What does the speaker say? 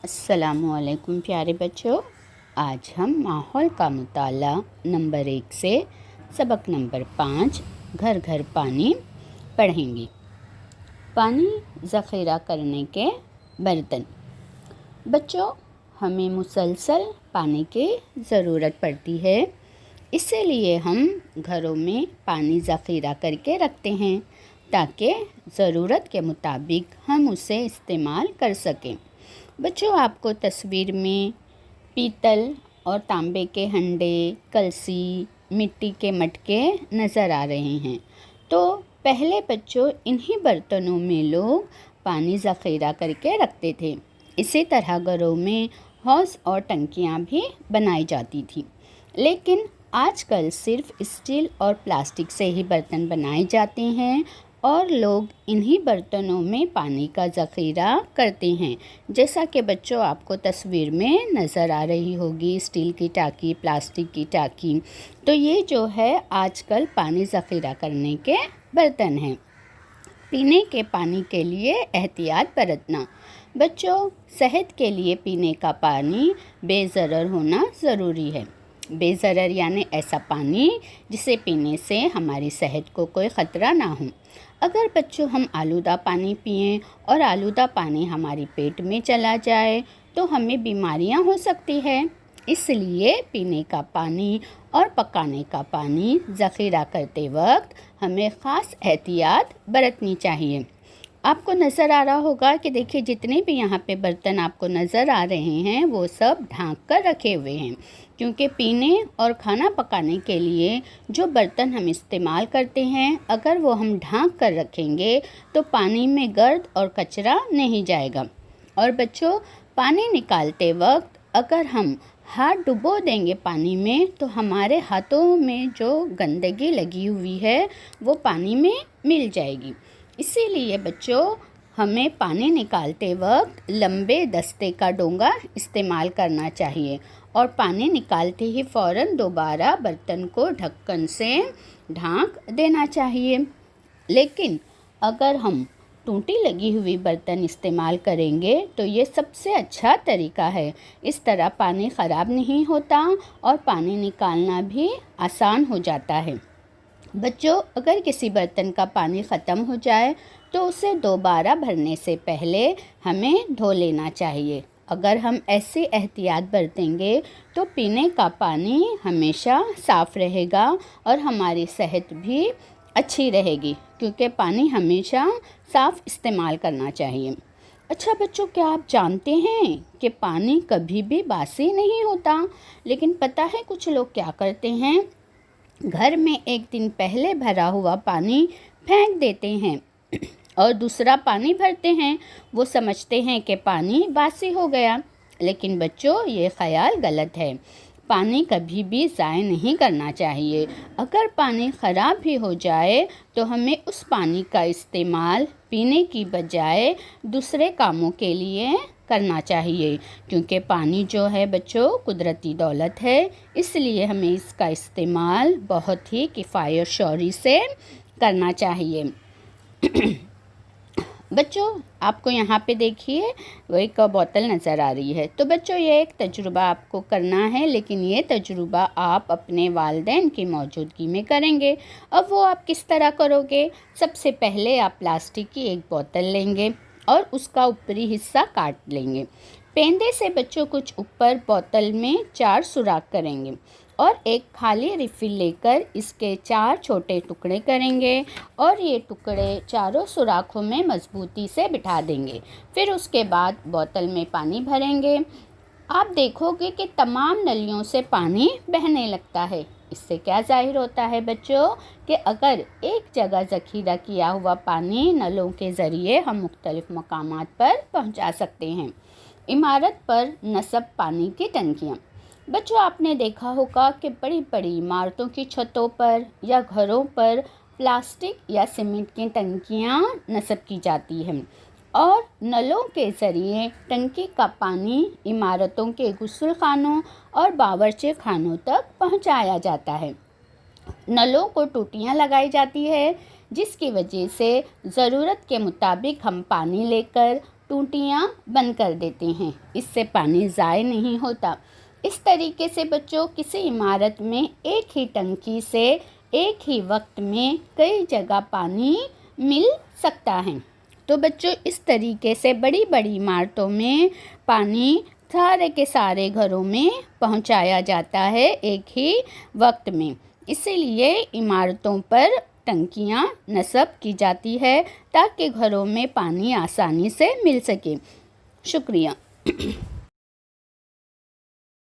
अस्सलाम वालेकुम प्यारे बच्चों। आज हम माहौल का मुताला नंबर 1 से सबक नंबर 5 घर घर पानी पढ़ेंगे। पानी ज़ख़ीरा करने के बर्तन। बच्चों, हमें मुसलसल पानी की ज़रूरत पड़ती है, इसीलिए हम घरों में पानी ज़ख़ीरा करके रखते हैं ताकि ज़रूरत के मुताबिक हम उसे इस्तेमाल कर सकें। बच्चों, आपको तस्वीर में पीतल और तांबे के हंडे, कलसी, मिट्टी के मटके नज़र आ रहे हैं। तो पहले बच्चों इन्हीं बर्तनों में लोग पानी ज़ख़ीरा करके रखते थे। इसी तरह घरों में हौज़ और टंकियाँ भी बनाई जाती थी, लेकिन आजकल सिर्फ स्टील और प्लास्टिक से ही बर्तन बनाए जाते हैं और लोग इन्हीं बर्तनों में पानी का ज़ख़ीरा करते हैं। जैसा कि बच्चों आपको तस्वीर में नज़र आ रही होगी, स्टील की टाकी, प्लास्टिक की टाकी। तो ये जो है आजकल पानी ज़ख़ीरा करने के बर्तन हैं। पीने के पानी के लिए एहतियात बरतना। बच्चों, सेहत के लिए पीने का पानी बेज़रर होना ज़रूरी है। बेज़रर यानी ऐसा पानी जिसे पीने से हमारी सेहत को कोई ख़तरा ना हो। अगर बच्चों हम आलूदा पानी पिएं और आलूदा पानी हमारे पेट में चला जाए तो हमें बीमारियां हो सकती है। इसलिए पीने का पानी और पकाने का पानी ज़ख़ीरा करते वक्त हमें ख़ास एहतियात बरतनी चाहिए। आपको नज़र आ रहा होगा कि देखिए, जितने भी यहाँ पे बर्तन आपको नज़र आ रहे हैं वो सब ढाँक कर रखे हुए हैं, क्योंकि पीने और खाना पकाने के लिए जो बर्तन हम इस्तेमाल करते हैं, अगर वो हम ढाँक कर रखेंगे तो पानी में गर्द और कचरा नहीं जाएगा। और बच्चों, पानी निकालते वक्त अगर हम हाथ डुबो देंगे पानी में तो हमारे हाथों में जो गंदगी लगी हुई है वो पानी में मिल जाएगी। इसीलिए बच्चों, हमें पानी निकालते वक्त लंबे दस्ते का डोंगा इस्तेमाल करना चाहिए और पानी निकालते ही फ़ौरन दोबारा बर्तन को ढक्कन से ढाँक देना चाहिए। लेकिन अगर हम टूटी लगी हुई बर्तन इस्तेमाल करेंगे तो ये सबसे अच्छा तरीका है। इस तरह पानी ख़राब नहीं होता और पानी निकालना भी आसान हो जाता है। बच्चों, अगर किसी बर्तन का पानी ख़त्म हो जाए तो उसे दोबारा भरने से पहले हमें धो लेना चाहिए। अगर हम ऐसे एहतियात बरतेंगे तो पीने का पानी हमेशा साफ़ रहेगा और हमारी सेहत भी अच्छी रहेगी, क्योंकि पानी हमेशा साफ़ इस्तेमाल करना चाहिए। अच्छा बच्चों, क्या आप जानते हैं कि पानी कभी भी बासी नहीं होता? लेकिन पता है कुछ लोग क्या करते हैं, घर में एक दिन पहले भरा हुआ पानी फेंक देते हैं और दूसरा पानी भरते हैं। वो समझते हैं कि पानी बासी हो गया, लेकिन बच्चों ये ख़याल गलत है। पानी कभी भी ज़ाय नहीं करना चाहिए। अगर पानी ख़राब भी हो जाए तो हमें उस पानी का इस्तेमाल पीने की बजाय दूसरे कामों के लिए करना चाहिए, क्योंकि पानी जो है बच्चों कुदरती दौलत है। इसलिए हमें इसका इस्तेमाल बहुत ही किफ़ायत शौरी से करना चाहिए। बच्चों, आपको यहाँ पे देखिए वो एक बोतल नज़र आ रही है। तो बच्चों, ये एक तजुर्बा आपको करना है, लेकिन ये तजुर्बा आप अपने वालिदैन की मौजूदगी में करेंगे। अब वो आप किस तरह करोगे? सबसे पहले आप प्लास्टिक की एक बोतल लेंगे और उसका ऊपरी हिस्सा काट लेंगे। पेंदे से बच्चों कुछ ऊपर बोतल में 4 सुराख करेंगे और एक खाली रिफ़िल लेकर इसके 4 छोटे टुकड़े करेंगे और ये टुकड़े चारों सुराखों में मज़बूती से बिठा देंगे। फिर उसके बाद बोतल में पानी भरेंगे। आप देखोगे कि तमाम नलियों से पानी बहने लगता है। इससे क्या ज़ाहिर होता है बच्चों कि अगर एक जगह ज़ख़ीरा किया हुआ पानी नलों के ज़रिए हम मुख्तलिफ़ मकामात पर पहुंचा सकते हैं। इमारत पर नस्ब पानी की टंकियाँ। बच्चों, आपने देखा होगा कि बड़ी बड़ी इमारतों की छतों पर या घरों पर प्लास्टिक या सीमेंट की टंकियाँ नस्ब की जाती हैं और नलों के ज़रिए टंकी का पानी इमारतों के गुस्ल खानों और बावर्ची खानों तक पहुँचाया जाता है। नलों को टूटियाँ लगाई जाती है, जिसकी वजह से ज़रूरत के मुताबिक हम पानी लेकर ٹوٹیاں بند کر دیتے ہیں، اس سے پانی ضائع نہیں ہوتا۔ اس طریقے سے بچوں کسی عمارت میں ایک ہی ٹنکی سے ایک ہی وقت میں کئی جگہ پانی مل سکتا ہے۔ تو بچوں اس طریقے سے بڑی بڑی عمارتوں میں پانی سارے کے سارے گھروں میں پہنچایا جاتا ہے ایک ہی وقت میں، اسی لیے عمارتوں پر ٹنکیاں نصب کی جاتی ہے تاکہ گھروں میں پانی آسانی سے مل سکے۔ شکریہ۔